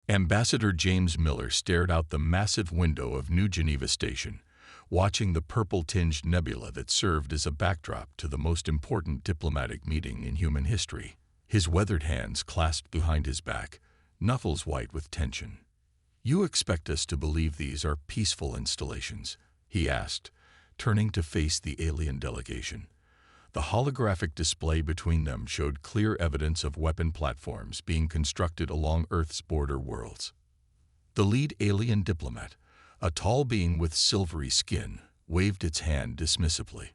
Ambassador James Miller stared out the massive window of New Geneva Station, watching the purple-tinged nebula that served as a backdrop to the most important diplomatic meeting in human history. His weathered hands clasped behind his back, knuckles white with tension. "You expect us to believe these are peaceful installations?" he asked, turning to face the alien delegation. The holographic display between them showed clear evidence of weapon platforms being constructed along Earth's border worlds. The lead alien diplomat, a tall being with silvery skin, waved its hand dismissively.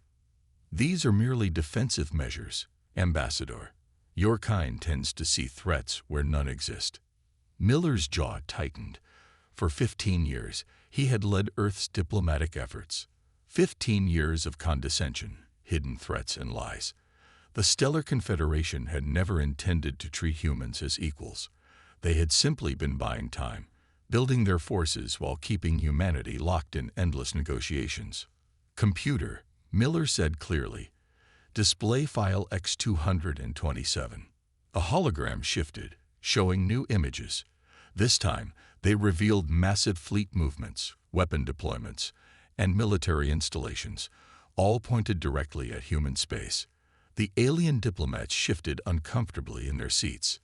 "These are merely defensive measures, Ambassador. Your kind tends to see threats where none exist." Miller's jaw tightened. For 15 years, he had led Earth's diplomatic efforts. 15 years of condescension, hidden threats, and lies. The Stellar Confederation had never intended to treat humans as equals. They had simply been buying time, building their forces while keeping humanity locked in endless negotiations. "Computer," Miller said clearly. "Display file X227. A hologram shifted, showing new images. This time, they revealed massive fleet movements, weapon deployments, and military installations, all pointed directly at human space. The alien diplomats shifted uncomfortably in their seats.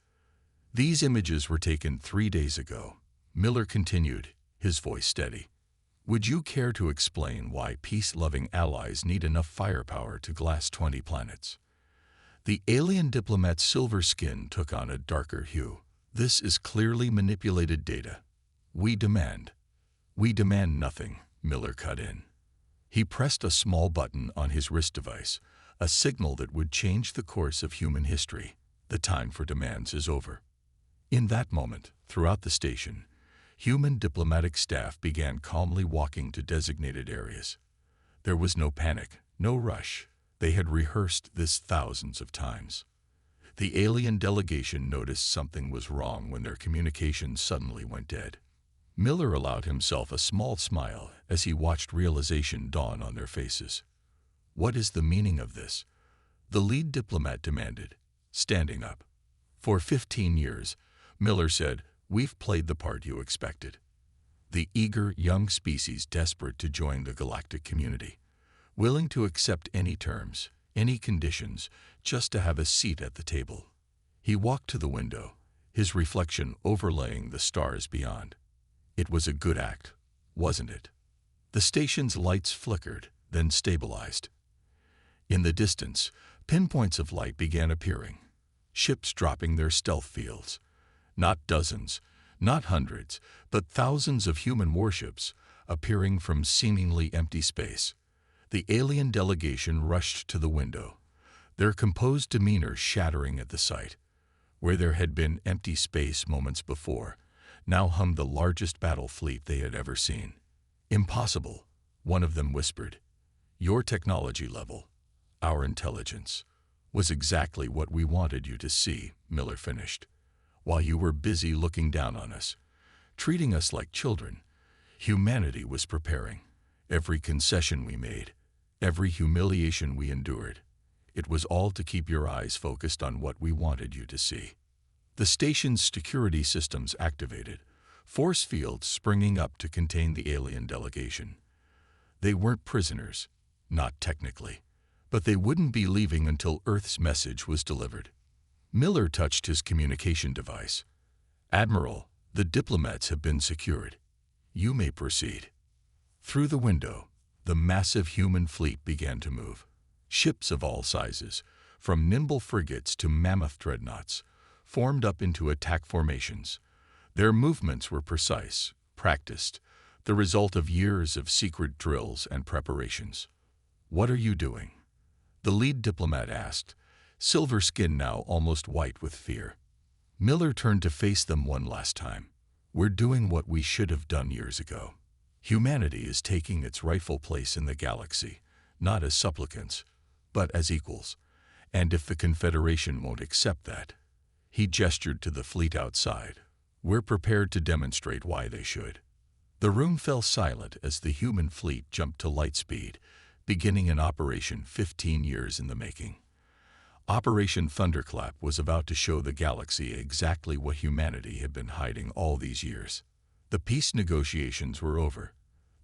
"These images were taken 3 days ago," Miller continued, his voice steady. "Would you care to explain why peace-loving allies need enough firepower to glass 20 planets?" The alien diplomat's silver skin took on a darker hue. "This is clearly manipulated data. We demand nothing," Miller cut in. He pressed a small button on his wrist device, a signal that would change the course of human history. "The time for demands is over." In that moment, throughout the station, human diplomatic staff began calmly walking to designated areas. There was no panic, no rush. They had rehearsed this thousands of times. The alien delegation noticed something was wrong when their communications suddenly went dead. Miller allowed himself a small smile as he watched realization dawn on their faces. "What is the meaning of this?" the lead diplomat demanded, standing up. "For 15 years, Miller said, we've played the part you expected. The eager young species desperate to join the galactic community, willing to accept any terms, any conditions, just to have a seat at the table." He walked to the window, his reflection overlaying the stars beyond. It was a good act, wasn't it? The station's lights flickered, then stabilized. In the distance, pinpoints of light began appearing, ships dropping their stealth fields. Not dozens, not hundreds, but thousands of human warships appearing from seemingly empty space. The alien delegation rushed to the window, their composed demeanor shattering at the sight. Where there had been empty space moments before, now hummed the largest battle fleet they had ever seen. "Impossible," one of them whispered. "Your technology level, our intelligence, was exactly what we wanted you to see," Miller finished. "While you were busy looking down on us, treating us like children, humanity was preparing. Every concession we made, every humiliation we endured, it was all to keep your eyes focused on what we wanted you to see." The station's security systems activated, force fields springing up to contain the alien delegation. They weren't prisoners, not technically, but they wouldn't be leaving until Earth's message was delivered. Miller touched his communication device. "Admiral, the diplomats have been secured. You may proceed." Through the window, the massive human fleet began to move. Ships of all sizes, from nimble frigates to mammoth dreadnoughts, formed up into attack formations. Their movements were precise, practiced, the result of years of secret drills and preparations. "What are you doing?" the lead diplomat asked, silver skin now almost white with fear. Miller turned to face them one last time. "We're doing what we should have done years ago. Humanity is taking its rightful place in the galaxy, not as supplicants, but as equals. And if the Confederation won't accept that," he gestured to the fleet outside, "we're prepared to demonstrate why they should." The room fell silent as the human fleet jumped to light speed, beginning an operation 15 years in the making. Operation Thunderclap was about to show the galaxy exactly what humanity had been hiding all these years. The peace negotiations were over.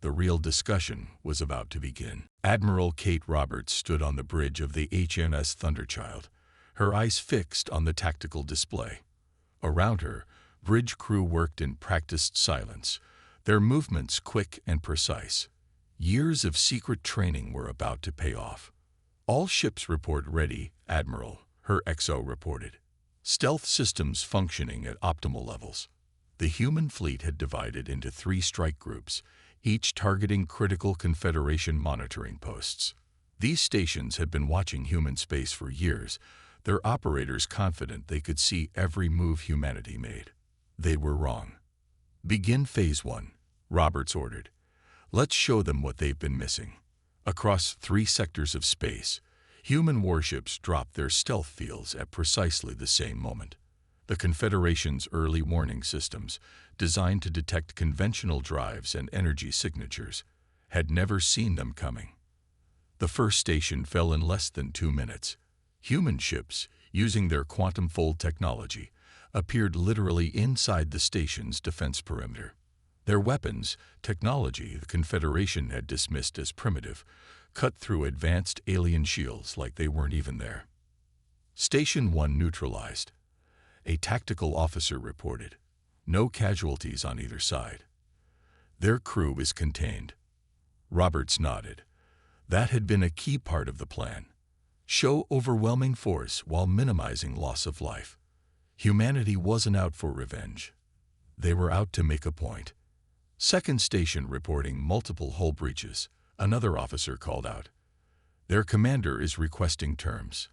The real discussion was about to begin. Admiral Kate Roberts stood on the bridge of the HMS Thunderchild, her eyes fixed on the tactical display. Around her, bridge crew worked in practiced silence, their movements quick and precise. Years of secret training were about to pay off. "All ships report ready, Admiral," her XO reported. Stealth systems functioning at optimal levels. The human fleet had divided into 3 strike groups, each targeting critical Confederation monitoring posts. These stations had been watching human space for years, their operators confident they could see every move humanity made. They were wrong. "Begin Phase 1, Roberts ordered. "Let's show them what they've been missing." Across 3 sectors of space, human warships dropped their stealth fields at precisely the same moment. The Confederation's early warning systems, designed to detect conventional drives and energy signatures, had never seen them coming. The first station fell in less than 2 minutes. Human ships, using their quantum fold technology, appeared literally inside the station's defense perimeter. Their weapons, technology the Confederation had dismissed as primitive, cut through advanced alien shields like they weren't even there. Station 1 neutralized. A tactical officer reported. No casualties on either side. "Their crew is contained." Roberts nodded. That had been a key part of the plan. Show overwhelming force while minimizing loss of life. Humanity wasn't out for revenge. They were out to make a point. Second station reporting multiple hull breaches. Another officer called out. "Their commander is requesting terms."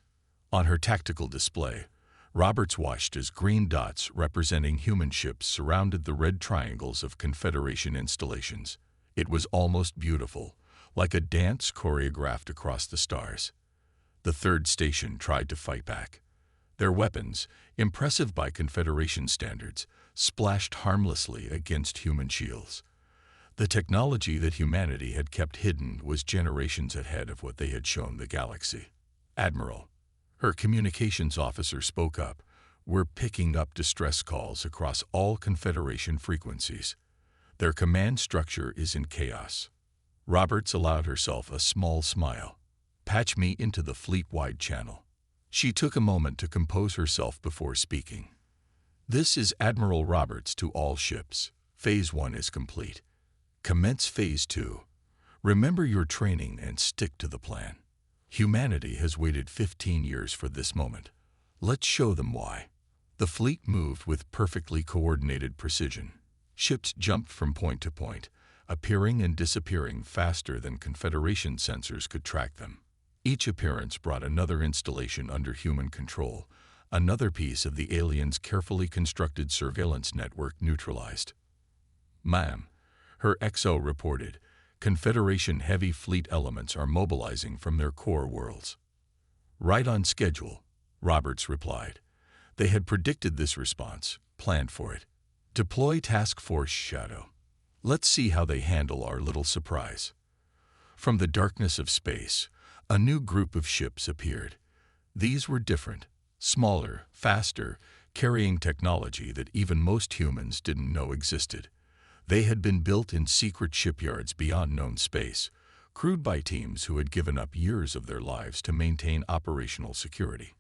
On her tactical display, Roberts watched as green dots representing human ships surrounded the red triangles of Confederation installations. It was almost beautiful, like a dance choreographed across the stars. The third station tried to fight back. Their weapons, impressive by Confederation standards, splashed harmlessly against human shields. The technology that humanity had kept hidden was generations ahead of what they had shown the galaxy. "Admiral," her communications officer spoke up, "we're picking up distress calls across all Confederation frequencies. Their command structure is in chaos." Roberts allowed herself a small smile. "Patch me into the fleet-wide channel." She took a moment to compose herself before speaking. "This is Admiral Roberts to all ships. Phase 1 is complete. Commence Phase 2. Remember your training and stick to the plan. Humanity has waited 15 years for this moment. Let's show them why." The fleet moved with perfectly coordinated precision. Ships jumped from point to point, appearing and disappearing faster than Confederation sensors could track them. Each appearance brought another installation under human control, another piece of the aliens' carefully constructed surveillance network neutralized. "Ma'am," her XO reported, "Confederation heavy fleet elements are mobilizing from their core worlds." "Right on schedule," Roberts replied. They had predicted this response, planned for it. "Deploy Task Force Shadow. Let's see how they handle our little surprise." From the darkness of space, a new group of ships appeared. These were different, smaller, faster, carrying technology that even most humans didn't know existed. They had been built in secret shipyards beyond known space, crewed by teams who had given up years of their lives to maintain operational security.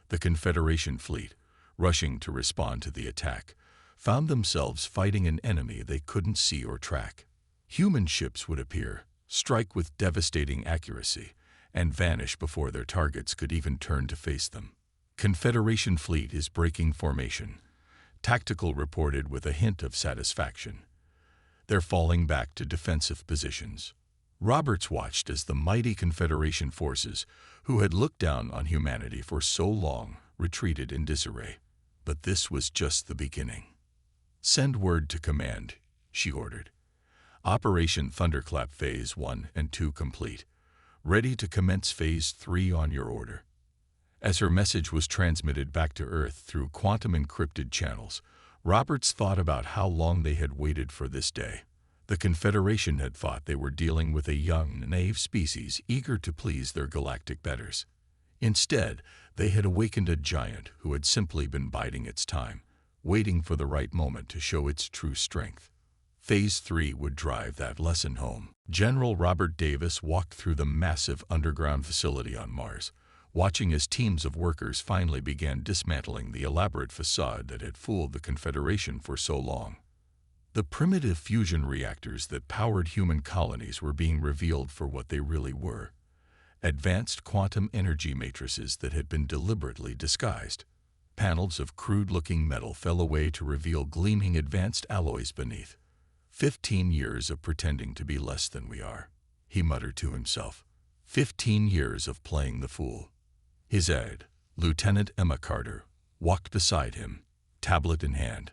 The Confederation fleet, rushing to respond to the attack, found themselves fighting an enemy they couldn't see or track. Human ships would appear, strike with devastating accuracy, and vanish before their targets could even turn to face them. "Confederation fleet is breaking formation," Tactical reported with a hint of satisfaction. "They're falling back to defensive positions." Roberts watched as the mighty Confederation forces, who had looked down on humanity for so long, retreated in disarray. But this was just the beginning. "Send word to command," she ordered. "Operation Thunderclap Phase 1 and 2 complete. Ready to commence Phase 3 on your order." As her message was transmitted back to Earth through quantum-encrypted channels, Roberts thought about how long they had waited for this day. The Confederation had thought they were dealing with a young, naive species eager to please their galactic betters. Instead, they had awakened a giant who had simply been biding its time, waiting for the right moment to show its true strength. Phase 3 would drive that lesson home. General Robert Davis walked through the massive underground facility on Mars, watching as teams of workers finally began dismantling the elaborate facade that had fooled the Confederation for so long. The primitive fusion reactors that powered human colonies were being revealed for what they really were: advanced quantum energy matrices that had been deliberately disguised. Panels of crude-looking metal fell away to reveal gleaming advanced alloys beneath. 15 years of pretending to be less than we are, he muttered to himself. 15 years of playing the fool. His aide, Lieutenant Emma Carter, walked beside him, tablet in hand.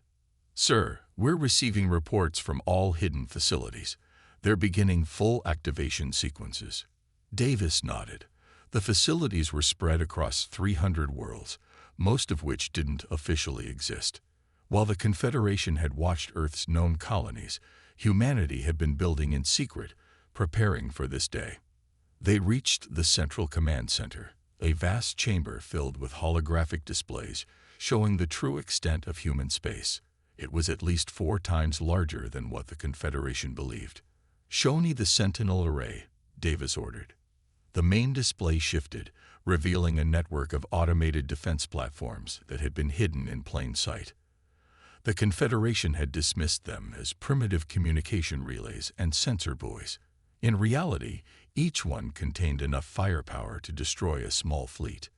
"Sir, we're receiving reports from all hidden facilities. They're beginning full activation sequences." Davis nodded. The facilities were spread across 300 worlds, most of which didn't officially exist. While the Confederation had watched Earth's known colonies, humanity had been building in secret, preparing for this day. They reached the Central Command Center, a vast chamber filled with holographic displays showing the true extent of human space. It was at least 4 times larger than what the Confederation believed. "Show me the Sentinel Array," Davis ordered. The main display shifted, revealing a network of automated defense platforms that had been hidden in plain sight. The Confederation had dismissed them as primitive communication relays and sensor buoys. In reality, each one contained enough firepower to destroy a small fleet.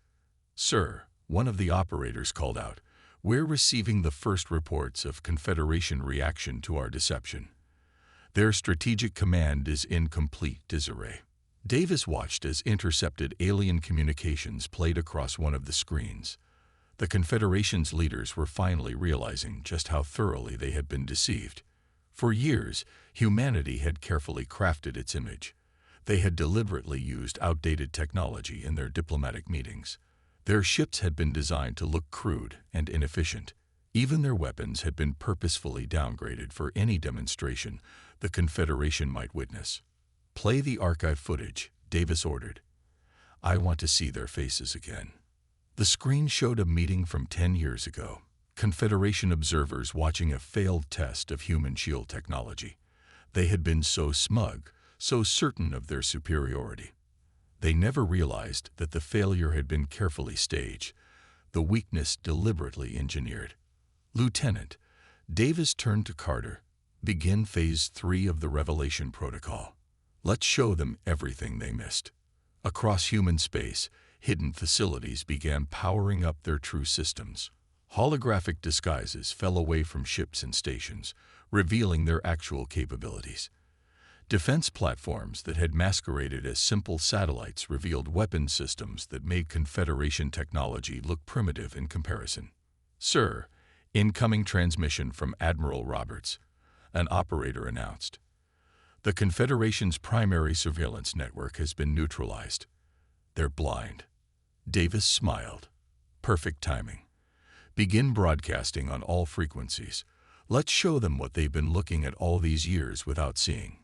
"Sir," one of the operators called out, "we're receiving the first reports of Confederation reaction to our deception. Their strategic command is in complete disarray." Davis watched as intercepted alien communications played across one of the screens. The Confederation's leaders were finally realizing just how thoroughly they had been deceived. For years, humanity had carefully crafted its image. They had deliberately used outdated technology in their diplomatic meetings. Their ships had been designed to look crude and inefficient. Even their weapons had been purposefully downgraded for any demonstration the Confederation might witness. "Play the archive footage," Davis ordered. "I want to see their faces again." The screen showed a meeting from 10 years ago. Confederation observers watching a failed test of human shield technology. They had been so smug, so certain of their superiority. They never realized that the failure had been carefully staged, the weakness deliberately engineered. "Lieutenant," Davis turned to Carter, "begin Phase 3 of the Revelation Protocol. Let's show them everything they missed." Across human space, hidden facilities began powering up their true systems. Holographic disguises fell away from ships and stations, revealing their actual capabilities. Defense platforms that had masqueraded as simple satellites revealed weapon systems that made Confederation technology look primitive in comparison. "Sir, incoming transmission from Admiral Roberts," an operator announced. "The Confederation's primary surveillance network has been neutralized. They're blind." Davis smiled. "Perfect timing. Begin broadcasting on all frequencies. Let's show them what they've been looking at all these years without seeing."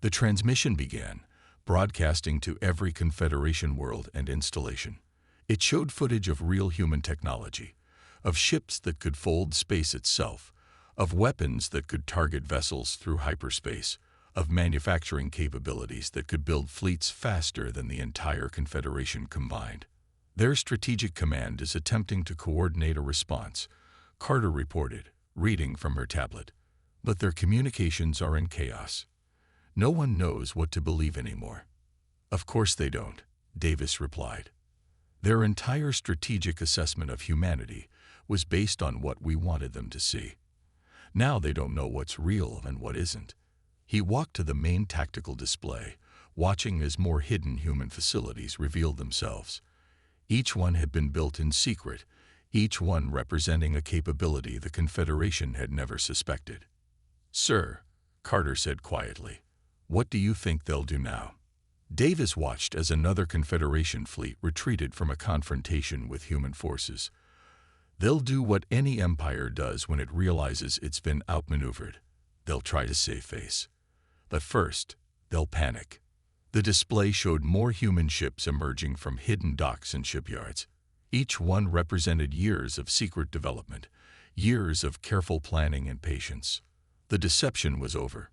The transmission began, broadcasting to every Confederation world and installation. It showed footage of real human technology, of ships that could fold space itself, of weapons that could target vessels through hyperspace, of manufacturing capabilities that could build fleets faster than the entire Confederation combined. "Their strategic command is attempting to coordinate a response," Carter reported, reading from her tablet. "But their communications are in chaos. No one knows what to believe anymore." "Of course they don't," Davis replied. "Their entire strategic assessment of humanity was based on what we wanted them to see. Now they don't know what's real and what isn't." He walked to the main tactical display, watching as more hidden human facilities revealed themselves. Each one had been built in secret, each one representing a capability the Confederation had never suspected. "Sir," Carter said quietly, "what do you think they'll do now?" Davis watched as another Confederation fleet retreated from a confrontation with human forces. "They'll do what any empire does when it realizes it's been outmaneuvered. They'll try to save face. But first, they'll panic. The display showed more human ships emerging from hidden docks and shipyards. Each one represented years of secret development, years of careful planning and patience. The deception was over.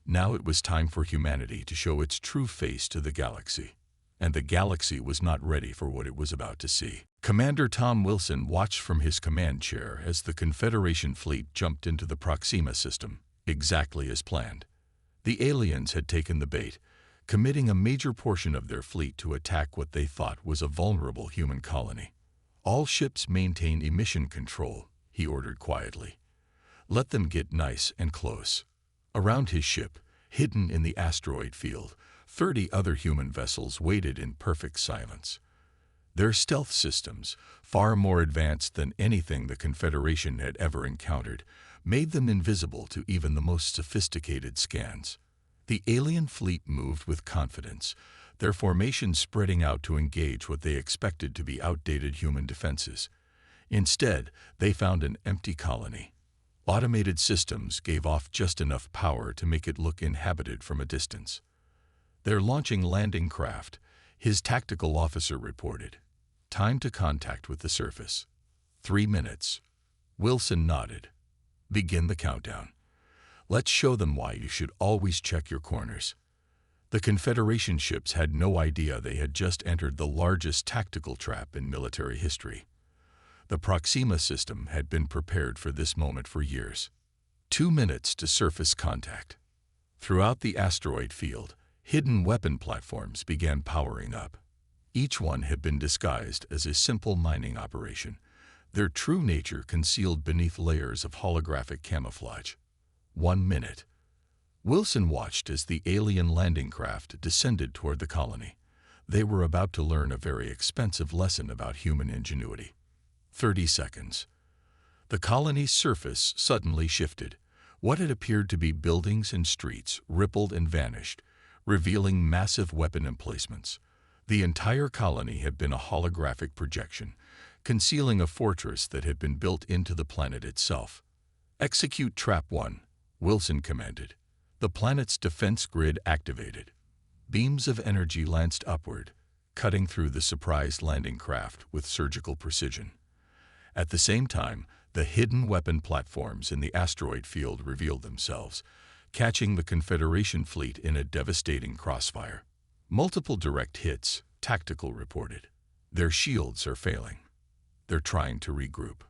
Now it was time for humanity to show its true face to the galaxy. And the galaxy was not ready for what it was about to see. Commander Tom Wilson watched from his command chair as the Confederation fleet jumped into the Proxima system, exactly as planned. The aliens had taken the bait, committing a major portion of their fleet to attack what they thought was a vulnerable human colony. "All ships maintain emission control," he ordered quietly. "Let them get nice and close." Around his ship, hidden in the asteroid field, 30 other human vessels waited in perfect silence. Their stealth systems, far more advanced than anything the Confederation had ever encountered, made them invisible to even the most sophisticated scans. The alien fleet moved with confidence, their formation spreading out to engage what they expected to be outdated human defenses. Instead, they found an empty colony. Automated systems gave off just enough power to make it look inhabited from a distance. "They're launching landing craft," his tactical officer reported. "Time to contact with the surface." 3 minutes. Wilson nodded. "Begin the countdown. Let's show them why you should always check your corners." The Confederation ships had no idea they had just entered the largest tactical trap in military history. The Proxima system had been prepared for this moment for years. 2 minutes to surface contact. Throughout the asteroid field, hidden weapon platforms began powering up. Each one had been disguised as a simple mining operation, their true nature concealed beneath layers of holographic camouflage. 1 minute. Wilson watched as the alien landing craft descended toward the colony. They were about to learn a very expensive lesson about human ingenuity. 30 seconds. The colony's surface suddenly shifted. What had appeared to be buildings and streets rippled and vanished, revealing massive weapon emplacements. The entire colony had been a holographic projection, concealing a fortress that had been built into the planet itself. "Execute Trap 1, Wilson commanded. The planet's defense grid activated. Beams of energy lanced upward, cutting through the surprised landing craft with surgical precision. At the same time, the hidden weapon platforms in the asteroid field revealed themselves, catching the Confederation fleet in a devastating crossfire. "Multiple direct hits," Tactical reported. "Their shields are failing. They're trying to regroup."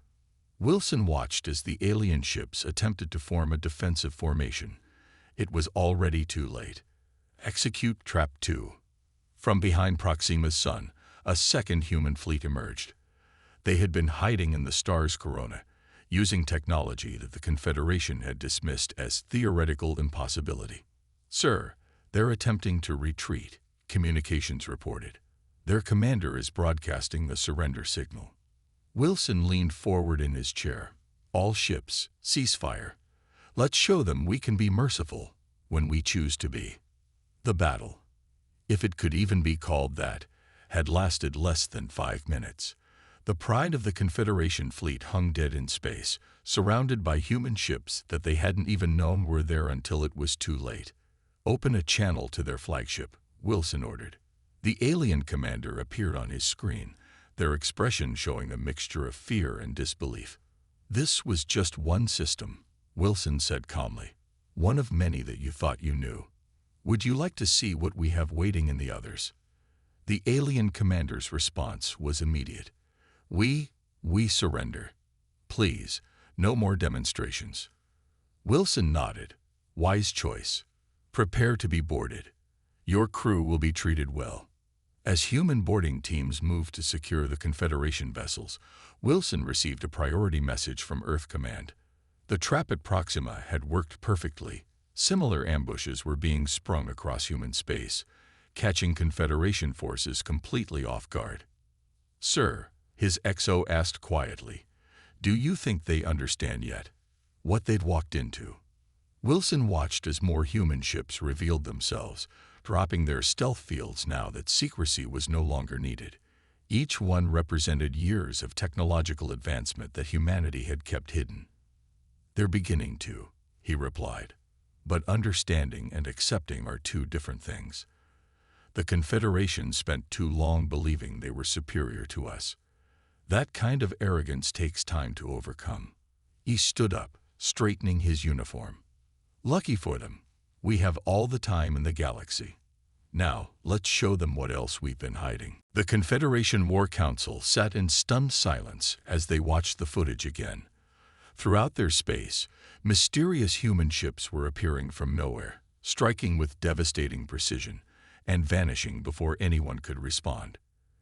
Wilson watched as the alien ships attempted to form a defensive formation. It was already too late. "Execute Trap 2. From behind Proxima's sun, a second human fleet emerged. They had been hiding in the star's corona, using technology that the Confederation had dismissed as theoretical impossibility. "Sir, they're attempting to retreat," communications reported. "Their commander is broadcasting the surrender signal." Wilson leaned forward in his chair. "All ships, ceasefire. Let's show them we can be merciful when we choose to be." The battle, if it could even be called that, had lasted less than 5 minutes. The pride of the Confederation fleet hung dead in space, surrounded by human ships that they hadn't even known were there until it was too late. "Open a channel to their flagship," Wilson ordered. The alien commander appeared on his screen, their expression showing a mixture of fear and disbelief. "This was just one system," Wilson said calmly. "One of many that you thought you knew. Would you like to see what we have waiting in the others?" The alien commander's response was immediate. We surrender. Please, no more demonstrations." Wilson nodded. "Wise choice. Prepare to be boarded. Your crew will be treated well." As human boarding teams moved to secure the Confederation vessels, Wilson received a priority message from Earth Command. The trap at Proxima had worked perfectly. Similar ambushes were being sprung across human space, catching Confederation forces completely off guard. "Sir," his XO asked quietly, "do you think they understand yet what they'd walked into?" Wilson watched as more human ships revealed themselves, dropping their stealth fields now that secrecy was no longer needed. Each one represented years of technological advancement that humanity had kept hidden. "They're beginning to," he replied. "But understanding and accepting are two different things." The Confederation spent too long believing they were superior to us. That kind of arrogance takes time to overcome. He stood up, straightening his uniform. Lucky for them, we have all the time in the galaxy. Now, let's show them what else we've been hiding. The Confederation War Council sat in stunned silence as they watched the footage again. Throughout their space, mysterious human ships were appearing from nowhere, striking with devastating precision, and vanishing before anyone could respond.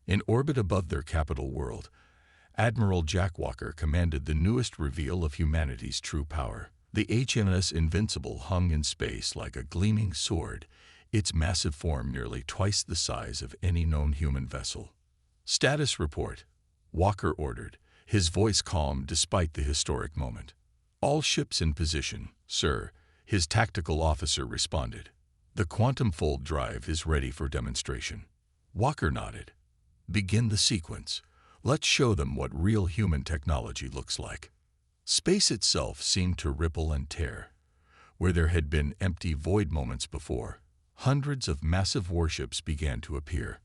In orbit above their capital world, Admiral Jack Walker commanded the newest reveal of humanity's true power. The HMS Invincible hung in space like a gleaming sword, its massive form nearly twice the size of any known human vessel. "Status report," Walker ordered, his voice calm despite the historic moment. "All ships in position, sir," his tactical officer responded. "The quantum fold drive is ready for demonstration." Walker nodded. "Begin the sequence. Let's show them what real human technology looks like." Space itself seemed to ripple and tear. Where there had been empty void moments before, hundreds of massive warships began to appear.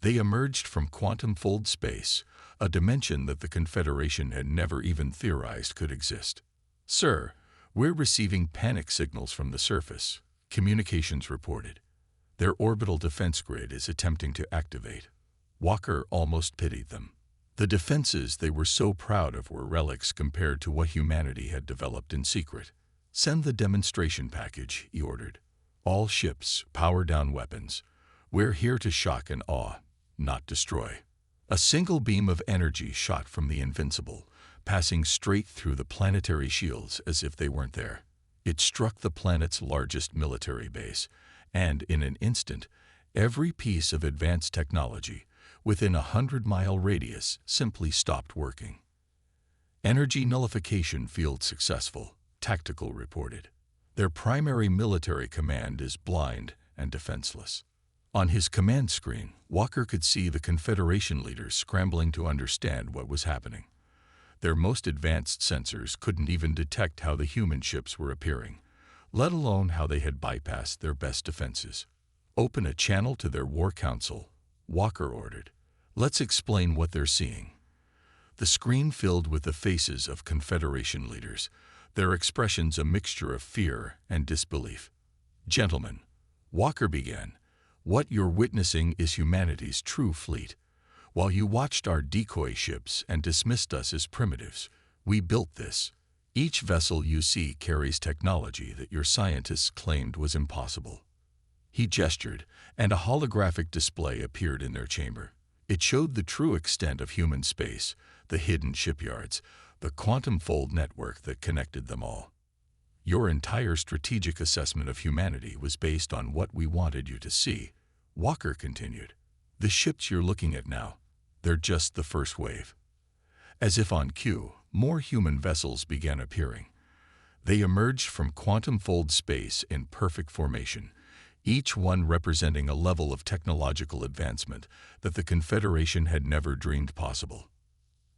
They emerged from quantum fold space, a dimension that the Confederation had never even theorized could exist. "Sir, we're receiving panic signals from the surface," communications reported. "Their orbital defense grid is attempting to activate." Walker almost pitied them. The defenses they were so proud of were relics compared to what humanity had developed in secret. "Send the demonstration package," he ordered. "All ships, power down weapons. We're here to shock and awe, not destroy." A single beam of energy shot from the Invincible, passing straight through the planetary shields as if they weren't there. It struck the planet's largest military base, and in an instant, every piece of advanced technology within a 100-mile radius simply stopped working. "Energy nullification field successful," Tactical reported. "Their primary military command is blind and defenseless." On his command screen, Walker could see the Confederation leaders scrambling to understand what was happening. Their most advanced sensors couldn't even detect how the human ships were appearing, let alone how they had bypassed their best defenses. "Open a channel to their war council," Walker ordered. "Let's explain what they're seeing." The screen filled with the faces of Confederation leaders, their expressions a mixture of fear and disbelief. "Gentlemen," Walker began, "what you're witnessing is humanity's true fleet. While you watched our decoy ships and dismissed us as primitives, we built this. Each vessel you see carries technology that your scientists claimed was impossible." He gestured, and a holographic display appeared in their chamber. It showed the true extent of human space, the hidden shipyards, the quantum fold network that connected them all. "Your entire strategic assessment of humanity was based on what we wanted you to see," Walker continued. "The ships you're looking at now, they're just the first wave." As if on cue, more human vessels began appearing. They emerged from quantum fold space in perfect formation, each one representing a level of technological advancement that the Confederation had never dreamed possible.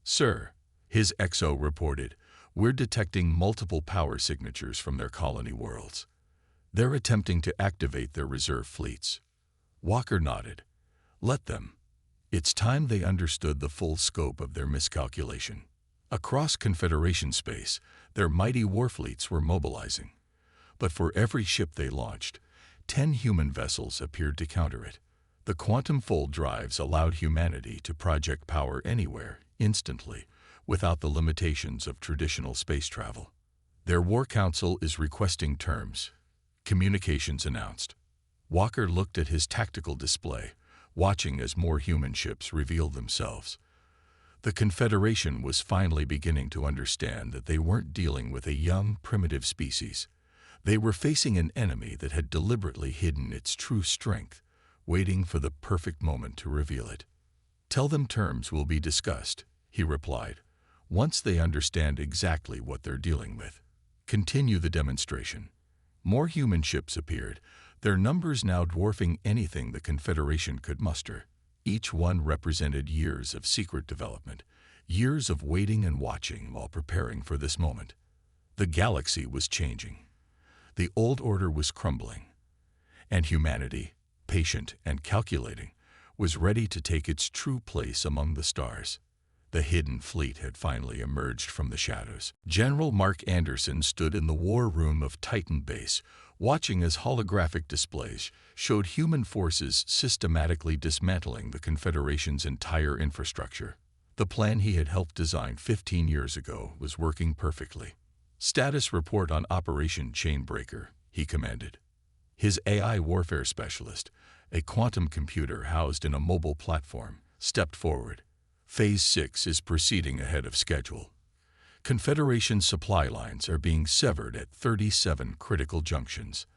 "Sir," his XO reported, "we're detecting multiple power signatures from their colony worlds. They're attempting to activate their reserve fleets." Walker nodded. "Let them. It's time they understood the full scope of their miscalculation." Across Confederation space, their mighty warfleets were mobilizing. But for every ship they launched, 10 human vessels appeared to counter it. The quantum fold drives allowed humanity to project power anywhere, instantly, without the limitations of traditional space travel. "Their war council is requesting terms," communications announced. Walker looked at his tactical display, watching as more human ships revealed themselves. The Confederation was finally beginning to understand that they weren't dealing with a young, primitive species. They were facing an enemy that had deliberately hidden its true strength, waiting for the perfect moment to reveal it. "Tell them terms will be discussed," he replied, "once they understand exactly what they're dealing with." Continue the demonstration. More human ships appeared, their numbers now dwarfing anything the Confederation could muster. Each one represented years of secret development, years of waiting and watching while preparing for this moment. The galaxy was changing. The old order was crumbling. And humanity, patient and calculating, was ready to take its true place among the stars. The hidden fleet had finally emerged from the shadows. General Mark Anderson stood in the war room of Titan Base, watching as holographic displays showed human forces systematically dismantling the Confederation's entire infrastructure. The plan he had helped design 15 years ago was working perfectly. "Status report on Operation Chainbreaker," he commanded. His AI warfare specialist, a quantum computer housed in a mobile platform, stepped forward. "Phase 6 is proceeding ahead of schedule. Confederation supply lines are being severed at 37 critical junctions.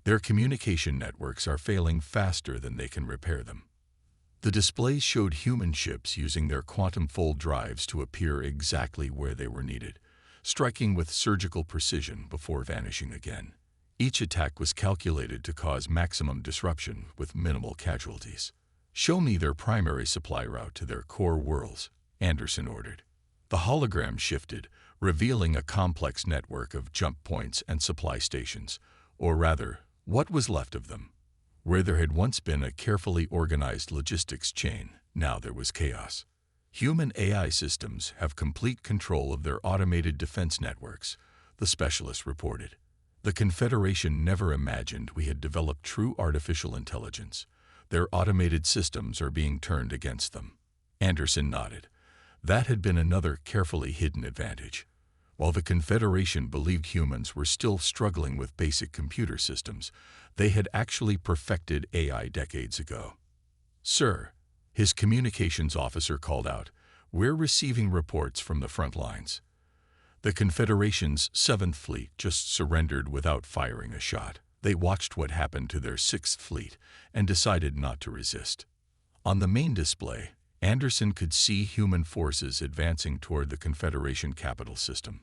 Their communication networks are failing faster than they can repair them." The displays showed human ships using their quantum fold drives to appear exactly where they were needed, striking with surgical precision before vanishing again. Each attack was calculated to cause maximum disruption with minimal casualties. "Show me their primary supply route to their core worlds," Anderson ordered. The hologram shifted, revealing a complex network of jump points and supply stations, or rather, what was left of them. Where there had once been a carefully organized logistics chain, now there was chaos. "Human AI systems have complete control of their automated defense networks," the specialist reported. "The Confederation never imagined we had developed true artificial intelligence. Their automated systems are being turned against them." Anderson nodded. That had been another carefully hidden advantage. While the Confederation believed humans were still struggling with basic computer systems, they had actually perfected AI decades ago. "Sir," his communications officer called out, "we're receiving reports from the front lines. The Confederation's 7th Fleet just surrendered without firing a shot. They watched what happened to their 6th Fleet and decided not to resist." On the main display, Anderson could see human forces advancing toward the Confederation capital system.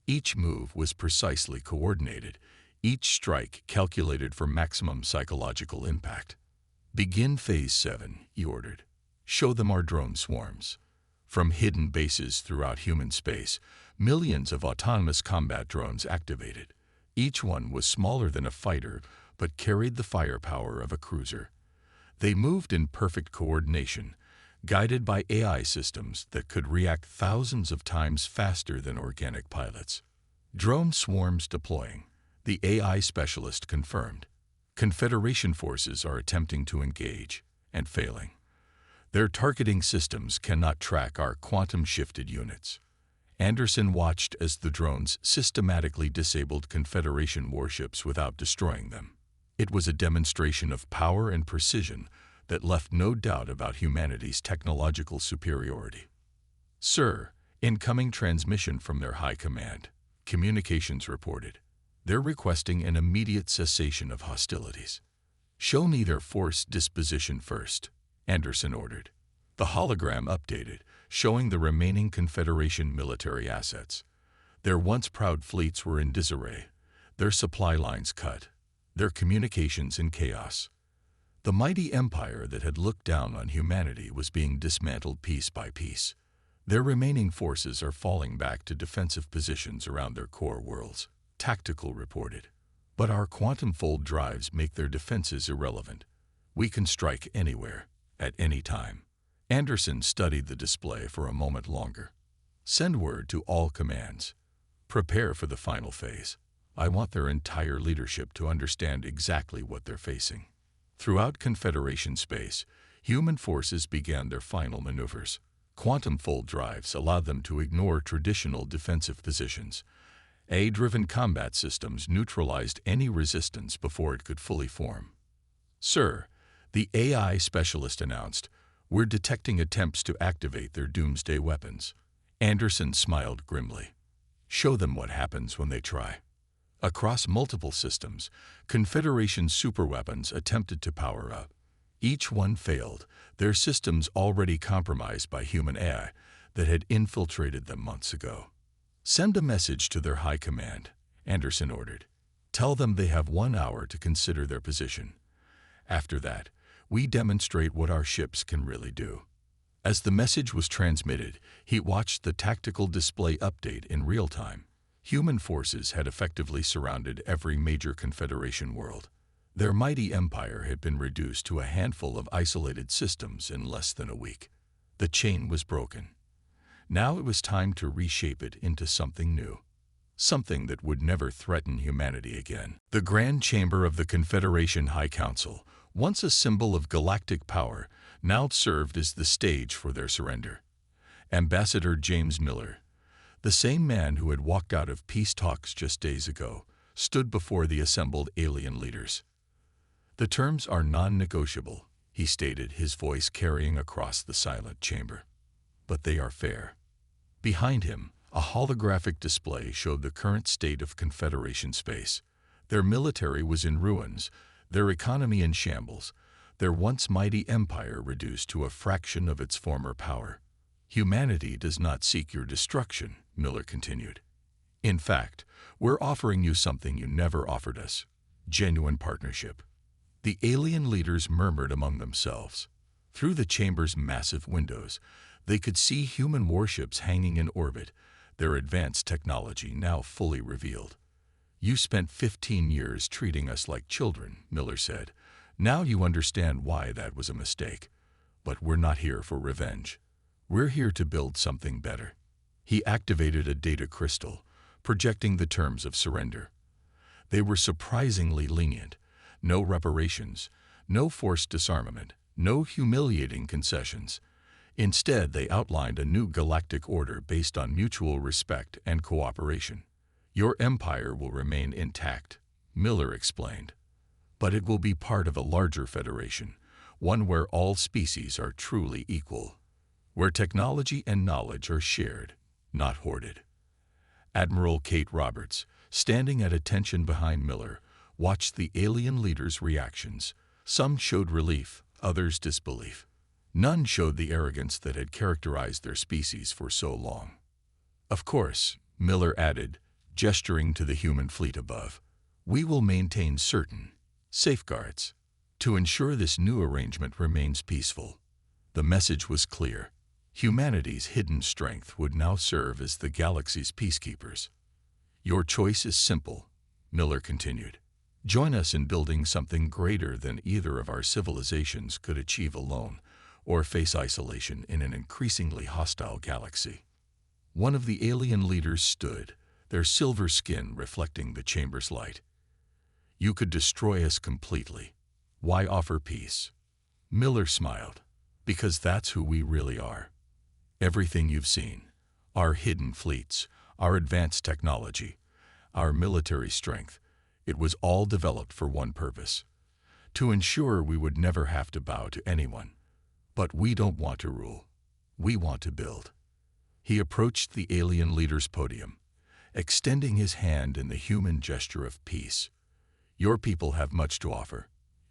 Each move was precisely coordinated, each strike calculated for maximum psychological impact. "Begin Phase 7, he ordered. "Show them our drone swarms." From hidden bases throughout human space, millions of autonomous combat drones activated. Each one was smaller than a fighter, but carried the firepower of a cruiser. They moved in perfect coordination, guided by AI systems that could react thousands of times faster than organic pilots. "Drone swarms deploying," the AI specialist confirmed. "Confederation forces are attempting to engage, and failing. Their targeting systems cannot track our quantum-shifted units." Anderson watched as the drones systematically disabled Confederation warships without destroying them. It was a demonstration of power and precision that left no doubt about humanity's technological superiority. "Sir, incoming transmission from their high command," communications reported. "They're requesting an immediate cessation of hostilities." "Show me their force disposition first," Anderson ordered. The hologram updated, showing the remaining Confederation military assets. Their once proud fleets were in disarray, their supply lines cut, their communications in chaos. The mighty empire that had looked down on humanity was being dismantled piece by piece. Their remaining forces are falling back to defensive positions around their core worlds, Tactical reported. "But our quantum fold drives make their defenses irrelevant. We can strike anywhere, at any time." Anderson studied the display for a moment longer. "Send word to all commands. Prepare for the final phase. I want their entire leadership to understand exactly what they're facing." Throughout Confederation space, human forces began their final maneuvers. Quantum fold drives allowed them to ignore traditional defensive positions. AI-driven combat systems neutralized any resistance before it could fully form. "Sir," the AI specialist announced, "we're detecting attempts to activate their doomsday weapons." Anderson smiled grimly. "Show them what happens when they try." Across multiple systems, Confederation superweapons attempted to power up. Each one failed, their systems already compromised by human AI that had infiltrated them months ago. "Send a message to their high command," Anderson ordered. "Tell them they have 1 hour to consider their position. After that, we demonstrate what our ships can really do." As the message was transmitted, he watched the tactical display update in real time. Human forces had effectively surrounded every major Confederation world. Their mighty empire had been reduced to a handful of isolated systems in less than a week. The chain was broken. Now it was time to reshape it into something new. Something that would never threaten humanity again. The Grand Chamber of the Confederation High Council, once a symbol of galactic power, now served as the stage for their surrender. Ambassador James Miller, the same man who had walked out of peace talks just days ago, stood before the assembled alien leaders. "The terms are non-negotiable," he stated, his voice carrying across the silent chamber. "But they are fair." Behind him, a holographic display showed the current state of Confederation space. Their military was in ruins, their economy in shambles, their once mighty empire reduced to a fraction of its former power. "Humanity does not seek your destruction," Miller continued. "In fact, we're offering you something you never offered us: genuine partnership." The alien leaders murmured among themselves. Through the chamber's massive windows, they could see human warships hanging in orbit, their advanced technology now fully revealed. "You spent 15 years treating us like children," Miller said. "Now you understand why that was a mistake. But we're not here for revenge. We're here to build something better." He activated a data crystal, projecting the terms of surrender. They were surprisingly lenient. No reparations, no forced disarmament, no humiliating concessions. Instead, they outlined a new galactic order based on mutual respect and cooperation. "Your empire will remain intact," Miller explained. "But it will be part of a larger federation, one where all species are truly equal, where technology and knowledge are shared, not hoarded." Admiral Kate Roberts, standing at attention behind Miller, watched the alien leaders' reactions. Some showed relief, others disbelief. None showed the arrogance that had characterized their species for so long. "Of course," Miller added, gesturing to the human fleet above, "we will maintain certain safeguards to ensure this new arrangement remains peaceful." The message was clear. Humanity's hidden strength would now serve as the galaxy's peacekeepers. "Your choice is simple," Miller continued. "Join us in building something greater than either of our civilizations could achieve alone, or face isolation in an increasingly hostile galaxy." One of the alien leaders stood, their silver skin reflecting the chamber's light. "You could destroy us completely. Why offer peace?" Miller smiled. "Because that's who we really are. Everything you've seen, our hidden fleets, our advanced technology, our military strength, it was all developed for one purpose: to ensure we would never have to bow to anyone. But we don't want to rule. We want to build." He approached the alien leader's podium, extending his hand in the human gesture of peace. "Your people have much to offer.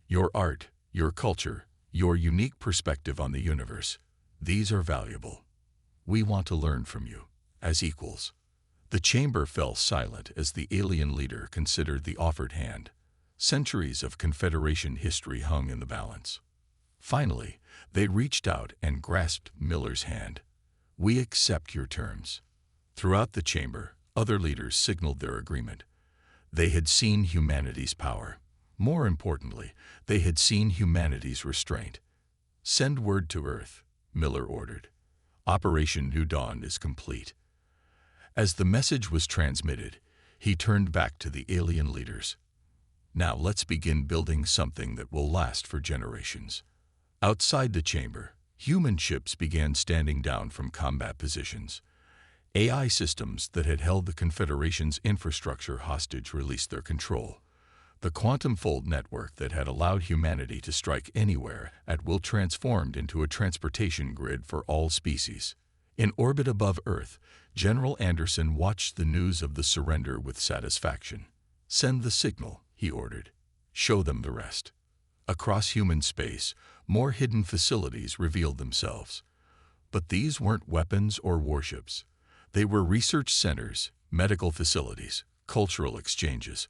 Your art, your culture, your unique perspective on the universe. These are valuable. We want to learn from you, as equals." The chamber fell silent as the alien leader considered the offered hand. Centuries of Confederation history hung in the balance. Finally, they reached out and grasped Miller's hand. "We accept your terms." Throughout the chamber, other leaders signaled their agreement. They had seen humanity's power. More importantly, they had seen humanity's restraint. "Send word to Earth," Miller ordered. "Operation New Dawn is complete." As the message was transmitted, he turned back to the alien leaders. "Now let's begin building something that will last for generations." Outside the chamber, human ships began standing down from combat positions. AI systems that had held the Confederation's infrastructure hostage released their control. The quantum fold network that had allowed humanity to strike anywhere at will transformed into a transportation grid for all species. In orbit above Earth, General Anderson watched the news of the surrender with satisfaction. "Send the signal," he ordered. "Show them the rest." Across human space, more hidden facilities revealed themselves. But these weren't weapons or warships. They were research centers, medical facilities, cultural exchanges,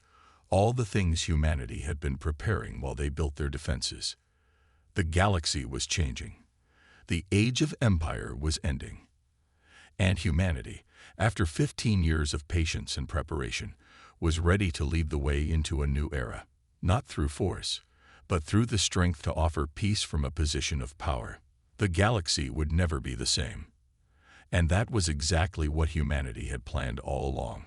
all the things humanity had been preparing while they built their defenses. The galaxy was changing. The age of empire was ending. And humanity, after 15 years of patience and preparation, was ready to lead the way into a new era. not through force, but through the strength to offer peace from a position of power. The galaxy would never be the same. And that was exactly what humanity had planned all along.